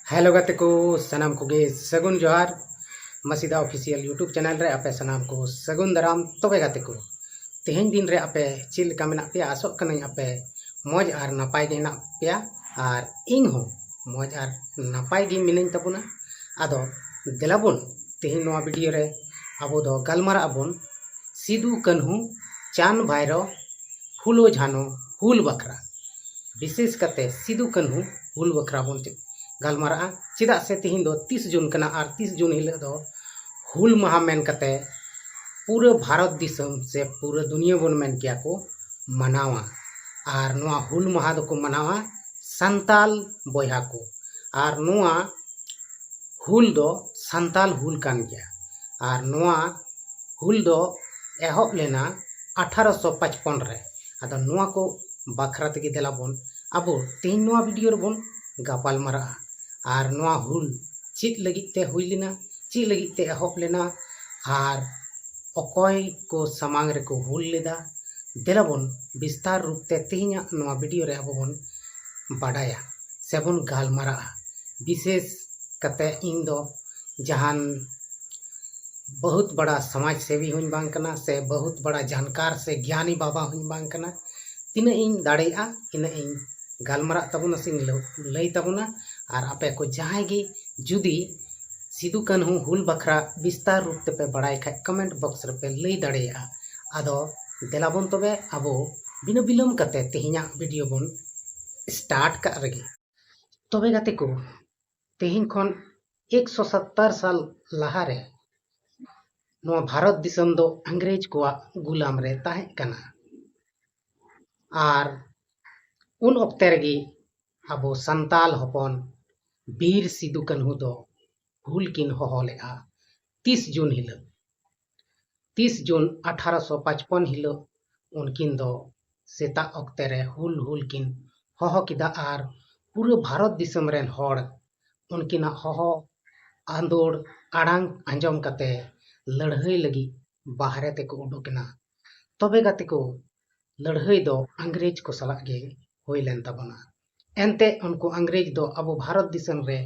Hello गाते को सनाम कोगे सगुन जोहार मसीदा ऑफिशियल यूट्यूब चैनल रे आपे सनाम को सगुन दाराम तबे गाते को तेहेन दिन रे आपे चिल का मेना पे आसोक कनाई आपे मौज आर नापाय गे ना पे आर इन हो मौज आर नापाय गे मिनन तबुना आदो देलाबुन तेहेन नोआ वीडियो रे आबो दो गलमारा आबुन सिदु कन्हू चांद भाईरो फुलो झानो हुल बखरा विशेष करते सिदु कन्हू हुल बखरा बन गलमारा चेदा से तेहन दो 30 जून कना और 30 जून हिल दो हुल माह मेन कते पूरे भारत दिसम से पूरे दुनिया बन मेन किया को मनावा और नोआ हुल माह दो को मनावा संताल बोया को और नोआ हुल दो संताल हुल कान गया और नोआ हुल दो एहब लेना 1855 रे आदो नोआ को बखरा तगी देला बन अब तेहन नोआ वीडियो रे बन गापाल मारा और नोआ हुल चित लगित ते हुई लेना ची लगित ते एहब लेना और अकोय को समांग रे को हुल लेदा देलाबन विस्तार रूप ते तेहना नोआ वीडियो रे अब बन बाडाया सेबन गालमारा विशेष कते इन दो जहान बहुत बड़ा समाज सेवी हुई बांग कना से बहुत बड़ा जानकार से ज्ञानी बाबा हुई बांग कना तीना इन दाड़ेया इन इन गालमारा तबुना सिंग लई तबुना और आपे को जहां गी जुदी सिदु कन्हू हुल बखरा विस्तार रूप ते पे बड़ाई खाय कमेंट बॉक्स रे पे लई दाड़ेया आदो देलाबन तबे आबो बिना बिलम कते तेहिना वीडियो बन स्टार्ट का रगे तबे गाते को तेहिन खन 170 साल लहारे नोआ भारत दिसम दो अंग्रेज को गुलाम रे ताहे कना और उन ऑक्ते रगी अबो संताल हपन बीर सिदु कन्हू दो हुल किन होहोलेआ 30 जून हिल 30 जून 1855 हिल उनकिन दो सेता ऑक्ते रे हुल हुल किन होहो किदा आर पूरे भारत दिसम रेन होड़ उनकिना होहो आंदोड़ आड़ांग अंजम कते लड़हई लगी बाहरे ते को उडुकना तबे गाते को लड़हई दो अंग्रेज को सलाह गे होई लेन तबना एनते उनको अंग्रेज दो अब भारत दिसम रे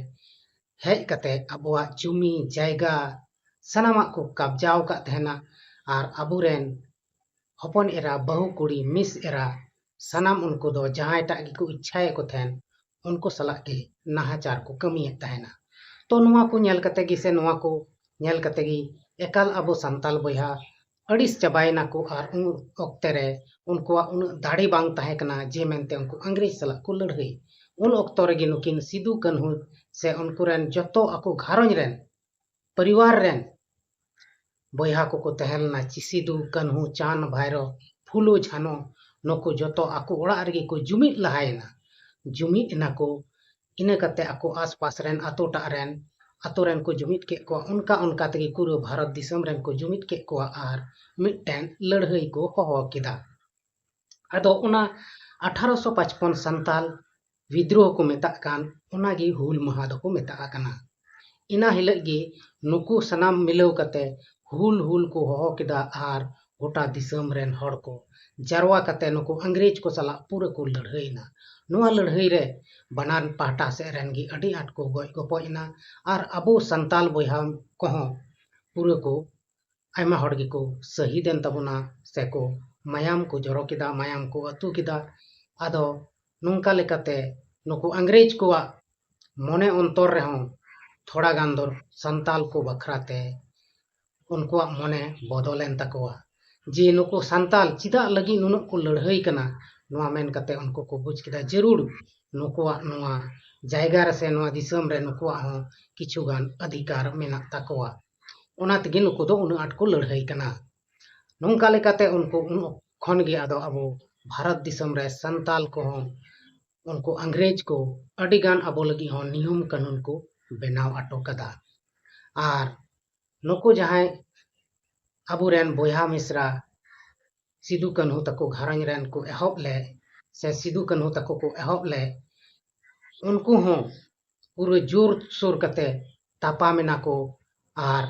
हेज कते अबुआ जुमी जायगा सनामा को कब्जाव का तहना और अबुरेन हपन एरा बहु कुड़ी मिस एरा सनाम उनको दो जहां टाग को इच्छाए को थेन उनको सलाह के नाहाचार को कमिए तहना तो नुआ को नेल कते गी से नुआ को नेल कते गी एकाल अबो संताल बोया अड़िस चबायना को और उन ऑक्ते रे उनको उन दाड़ी बांग ताहे कना जे मेनते उनको अंग्रेज सला को लड़हई उन ऑक्तो रे नुकिन सिदु कन्हू से उनको रेन जतो आको घारोज रेन परिवार रेन बोया को तहलना सिदु कन्हू चांद भाईरो फुलो झानो नको जतो आको ओड़ा रे को जुमित लहायना जुमित ना को इना कते आको आसपास रेन आतोटा रेन आतो रेन को जुमित के को उनका उनका तगी पूरे भारत दिसम रेन को जुमित के को आर मिटन लड़हई को होहो किदा आदो उना 1855 संताल विद्रोह को मेता कान उनागी हुल माहा दो को मेता काना इना हिलगी नुकु सनाम मिलव कते हुल हुल को होहो किदा आर गोटा दिसम रेन हड़ को जारवा कते नुकु अंग्रेज को सला पूरे को लड़हईना नुआ लड़हई रे बनान पाटा से रेनगी अड़ी आट को गoj गपojना और अबो संताल बोया कहो पूरे को आयमा हड़गी को शहीदेन तबुना से को मायाम को जरो किदा मायाम को अतु किदा आदो नोंका लेकाते नुकु अंग्रेज को मने अंतर रे हों थोड़ा गान दो संताल को बखराते उनको मने बदलेन तकवा जे नुकु संताल चिदा लगी नुन को लड़हई कना नुआ मेन कते उनको को बुझ किदा जरूर नुकुआ नुआ जायगा रे से नुआ दिसम रे नुकुआ हो किछु गान अधिकार मेना तकवा ओना तगे नुकु दो उन आट को लड़हई कना नोंका लेकाते उनको उन खन गे आदो अबो भारत दिसम रे संताल को हो उनको अंग्रेज को अडिगान अबो लगी हो नियम कानून को बनाव आटो कदा और नुकु जहां अबो रेन बोया मिश्रा सिदु कन्हू तको घरंज रेन को एहब ले से सिदु कन्हू तको को एहब ले उनको हो पूरे जोर शोर कते तापा मेना को और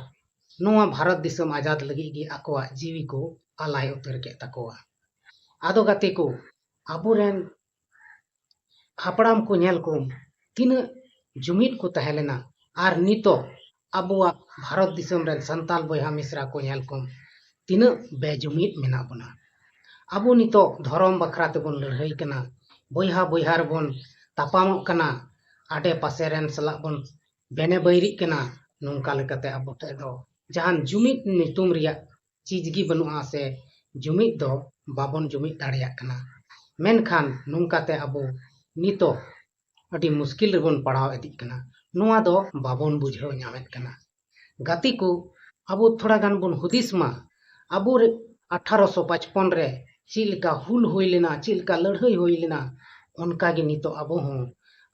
नोआ भारत दिसम आजाद लगी गी आकोआ जीवी को आलाय उतर के तकोआ आदो गाते को अबो रेन हापड़ाम को नेल को तीन जुमिद को तहे लेना आर नितो अबुआ भारत दिसम रेन संताल बोया मिश्रा को नेल कम तीना बेजुमिद मेना बना अबु नितो धर्म बखरा तेबन लड़ाई कना बोया बोया बन तापामोग कना आडे पासे रेन सला बन बेने बैरी कना नोंका लेकाते अबु ठे दो जहान जुमिद नितुम रिया चीज गी बनुआ से जुमिद दो बाबन जुमिद दाड़िया कना मेनखान नोंकाते अबु नितो अति मुश्किल रेबन पढ़ाव इदी कना नोआ दो बाबन बुझाव ᱧᱟᱢᱮᱫ कना गाती को अबु थोड़ा गान बन हुदिस मा अबु 1855 रे चिलका हुल होई लेना चिलका लड़ाई होई लेना उनका गे नितो अबु हों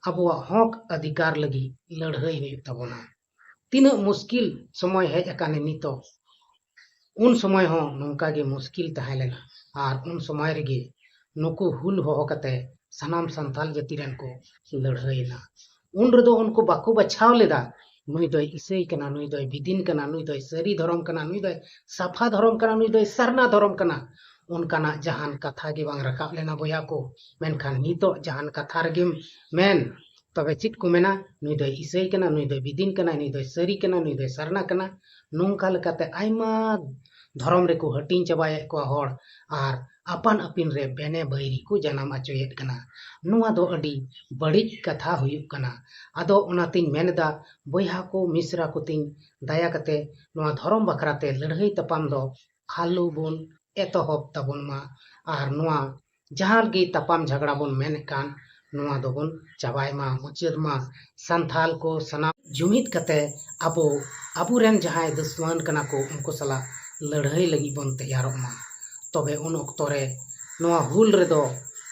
अबुआ हक अधिकार लगी लड़ाई हुई तबना तीना मुश्किल समय हेज अकाने नितो उन समय हो नोंका गे मुश्किल तहे लेना आर उन समय रेगे नुकु हुल होहो कते सनाम संताल जाति रेन को लड़ाईना उन रेदो उनको बाको बचाव लेदा नुई दो इसाई कना नुई दो बिदिन कना नुई दो सरी धर्म कना नुई दो साफा धर्म कना नुई दो सरना धर्म कना उनकाना जहान कथा गे बांग रकाब लेना बोया को मेनखान नितो जहान कथा रेगे मेन तबे चित को मेना नुई दो इसाई कना नुई दो बिदिन कना नुई दो सरी कना नुई दो सरना कना नोंका लेकाते आयमा धर्म रे को हटिंग चबाये को हर आर अपन अपिन रे बेने बैरी को जनाम अचोयेत कना नुआ दो अडी बड़ी कथा हुयुक कना आदो ओनातिन मेनदा बोया को मिश्रा को तिन दया कते नुआ धर्म बखराते लड़ाई तपाम दो खालु बन एतहब तबन मा आर नुआ जहां गे तपाम झगड़ा बन मेन कान नुआ दो बन चबाय मा मुचाद मा संथाल को सना जुमिद कते अबो अबुरेन जहां दुश्मन कना को उनको सला लड़ाई लगी बन तैयारों मा तबे उन अक्तो रे नुआ हुल रे दो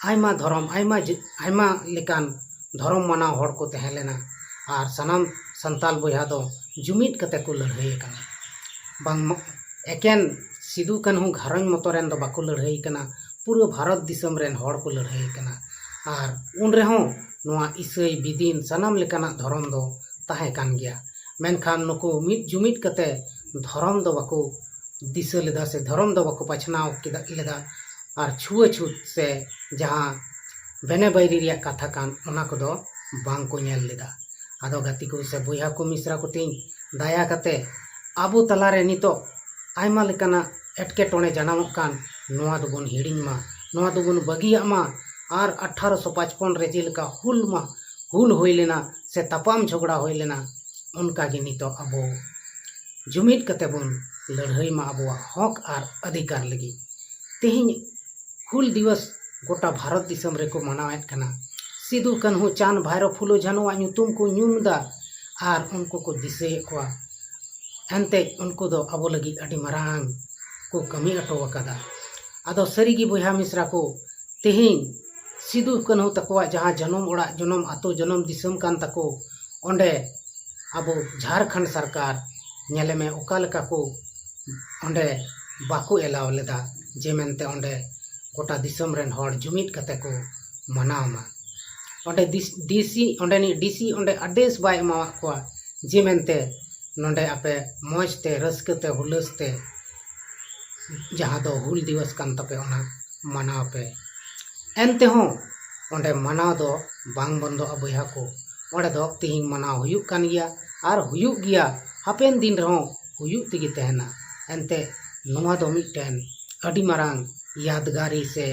आयमा धर्म आयमा लेकान धर्म माना हड़ को तहे लेना आर सनाम संताल बोया दो जुमिद कते को लड़ाई कना बांग एकेन सिदु कान्हू घरन मतरेन दो बाको लड़ाई कना पूरा भारत दिसम रेन हड़ को लड़ाई कना आर उन रेहों नुआ इसाई बिदिन सनाम लेकाना धर्म दो तहे कान गया मेनखान नुको मिद जुमिद कते धर्म दो बाको दिशा लेदा से धर्म दो बाको पछनाव केदा लेदा आर छुआछूत से जहां बेने बैरी रिया कथा कान ओना को दो बांग को नेल लेदा आदो गाती को से बोया को मिश्रा को तिन दया कते आबु तलारे नितो आयमा लेकाना एटके टोने जनामोग कान नुआ दो बन हिड़िंग मा नुआ दो बन बगिया मा आर 1855 रे जेलका हुल होई लेना से तपाम झगड़ा होई लेना उनका गे नितो अबो जुमिद कते बन लड़ाई मा अबुआ हक आर अधिकार लगी तेहिं हुल दिवस गोटा भारत दिसम रे को मनावेत कना सिदु कान्हू चांद भाईरो फुलो झानोआ ᱧᱩᱛᱩᱢ को ᱧᱩᱢदा आर उनको को दिसे को एनते उनको दो अबो लगी अडी मरांग को कमी अटो वकादा आदो सरीगी बोया मिश्रा को तेहिं सिदु कान्हू तकोआ जहां जन्म ओड़ा जन्म आतो जन्म दिसम कान तको ओंडे अबो झारखंड सरकार नेले में ओका लेका को ओंडे बाको एलाव लेदा जे मेनते ओंडे गोटा दिसम रेन हड़ जुमिद कते को मनावमा ओंडे डीसी ओंडेनी डीसी ओंडे आदेश बाय एमावा कोआ जे मेनते नोंडे आपे मौजते रस्कते हुलसते जहां दो हुल दिवस कान तपे ओना मनाव पे एनते हो ओंडे मनाव दो बांग बंदो बोया को ओंडे दो तिहिं मनाव हुयुक कान गिया आर हुयुक गिया हापेन दिन रहो हुयुक तिगी तहना एनते नुआ दो मिटन अडी मारांग यादगारी से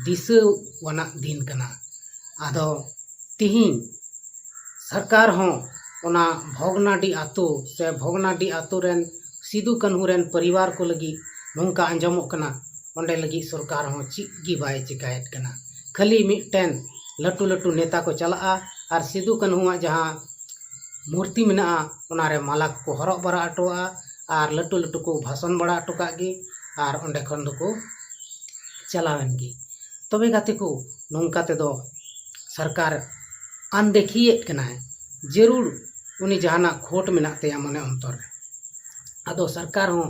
दिशा वाना दिन कना आदो तिहिं सरकार हो ओना भोगनाडी आतो से भोगनाडी आतो रेन सिदु कान्हू रेन परिवार को लगी नोंका अंजमोग कना ओंडे लगी सरकार हो चिगी बाय चिकायत कना खाली मिटन लटू लटू नेता को चला आर सिदु कान्हू जहां मूर्ति मेना ओना रे माला को हरक बरा अटोआ आर लटू लटू को भाषण बड़ा अटोका गे आर ओंडे खन दो को चलावेन गे तबे गाते को नोंका ते दो सरकार अनदेखिएत कना है जरूर उनी जहाना खोट मेना तया मने अंतर आदो सरकार हो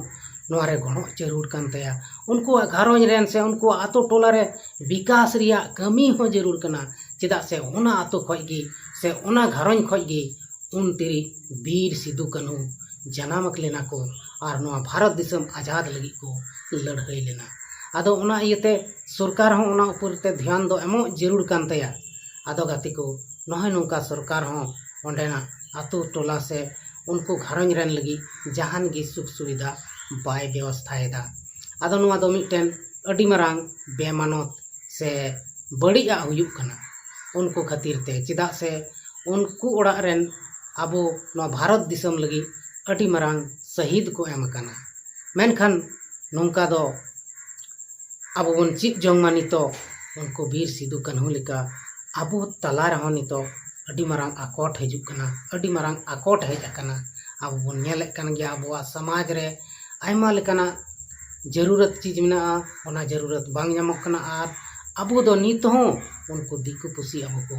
नोरे गणो जरूर कान तया उनको घरों रेन से उनको आतो टोला रे विकास रिया कमी हो जरूर कना चेदा से ओना आतो खोज गे से ओना घरों खोज गे उन तेरी वीर सिदु कान्हू जनामक लेना को आर नोआ भारत दिसम आजाद लगी को लड़ाई लेना आदो ओना इयते सरकार हो ओना ऊपर ते ध्यान दो एमो जरूर कान तया आदो गाती को नोहे नोंका सरकार हो ondenak atu tola se unku gharonj ren lagi jahan gi suk suvidha bai ବ୍ୟବস্থাᱭᱮᱫᱟ ado nuwa do mitten adi marang bemanot se badiya huyuk kana unku khatir te chida se unku orak ren abo no bharat disam lagi adi marang शहीद को M kana मेनखान नोंका दो abo bon chit jong ma nito unku bir Sidhu Kanhu leka abo tala rehon nito adi marang akot hijuk kana adi marang akot hej akana abo bon nyelek kan gya abuwa samaj re aima lekana जरूरत चीज मेना ओना जरूरत बांग nyamok kana ar abo do nit ho unku diku pusi abo ko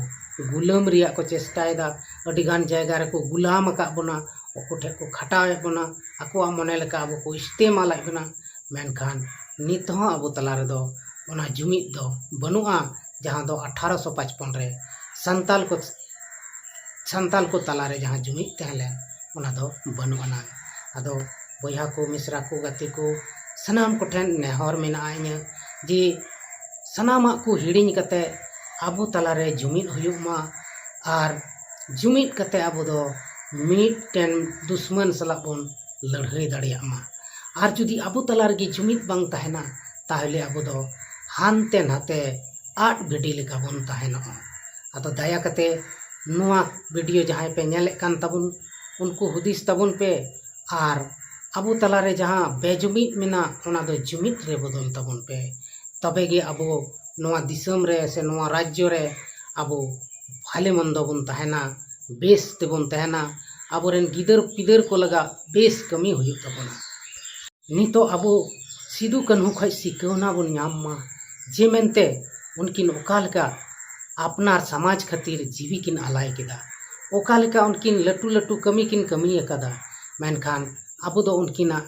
गुलाम रिया को चेष्टायदा अडी गान जायगा रे को गुलाम का बना ओको ठे को खटाए बना अको मने लेका अब को इस्तेमाल बना मेनखान नित हो अब तला रे दो ओना जुमित दो बनुआ जहां दो 1855 रे संताल को तला रे जहां जुमित तहले ओना दो बनुआ ना अदो बोया को मिश्रा को गति को सनाम को ठेन नेहर मेना आइने जी सनामा को हिडिंग कते abu talare jumit huyuk ma ar jumit kate abu do mitten dusman salak bon ladhai dareyak ma ar judi abu talar gi jumit bang tahena tahole abu do hante nate at gedi leka bon tahena ado daya kate nuwa video jahay pe nyelek kan tabun unku hudis tabun pe ar abu talare jaha bejumit mena ona do jumit re bodol tabun pe तबे गे अब नवा दिसम रे से नवा राज्य रे अब भाले मंद बन तहना बेस तेबन तहना अब रेन गिदर पिदर को लगा बेस कमी हुई तबना नितो अब सिधु कान्हू खय सिकवना बन नाम मा जे मेनते उनकिन ओकालका अपनार समाज खातिर जीवी किन आलाय केदा ओकालका उनकिन लटू लटू कमी किन कमी एकदा मेनखान अब दो उनकिना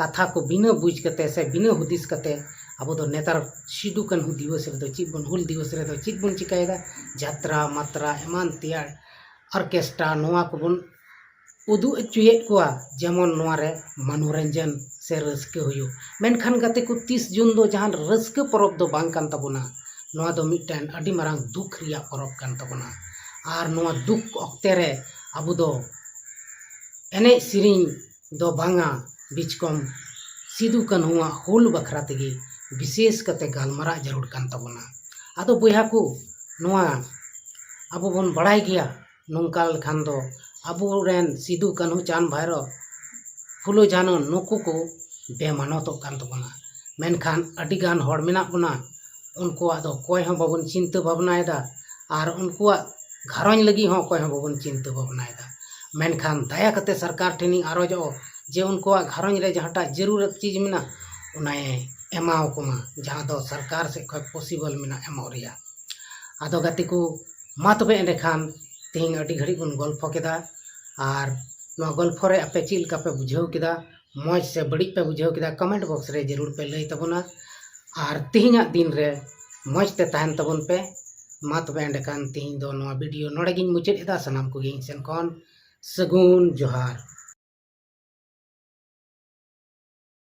कथा को बिना बुझ कते से बिना हुदिस कते अब तो नेतार सिधु कान्हू दिवस रे चित बन हुल दिवस रे चित बन चिकायदा जात्रा मात्रा एमान तियार ऑर्केस्ट्रा नोआ को बन उदु अचुयेत कोआ जेमन नोआ रे मनोरंजन से रस्के हुयु मेनखान गाते को 30 जून दो जहां रस्के परब दो बांग कान तबना नोआ दो मिटन अडी मारांग दुख रिया परब कान तबना आर नोआ दुख ऑक्ते रे अब दो एने सिरिंग दो बांगा बिचकम सिधु कान्हू हुल बखरा तेगी विशेष कते गालमारा जरूर कान तबना आदो बोया को नोआ अब बन बड़ाई गया नोंकाल खान दो अबो रेन सिधु कान्हू चांद भैरो फुलो जानो नुकु को बेमानत कान तबना मेनखान अडी गान हड़ मेना बना उनको आदो कोय हो बाबन चिंता भावनायदा आर उनको घरन लगी हो कोय हो बाबन चिंता भावनायदा मेनखान दया कते सरकार ठेनी आरोजो जे उनको घरन रे जहाटा जरूरत चीज मेना उनाए एमाओ कोमा जहाँ दो सरकार से कोई पॉसिबल मेना एमाओ रिया आदो गति को मा तबे एंडे खान तेहिं अडी घड़ी बन गल्प केदा आर नो गल्प रे आपे चिल का पे बुझाव केदा मौज से बड़ी पे बुझाव केदा कमेंट बॉक्स रे जरूर पे लई तबना आर तेहिं दिन रे मौज ते तहन तबन पे मा तबे एंडे खान तेहिं दो नो वीडियो नोडे गिन मुचेद एदा सनाम को गिन सेन कोन सगुन जोहार।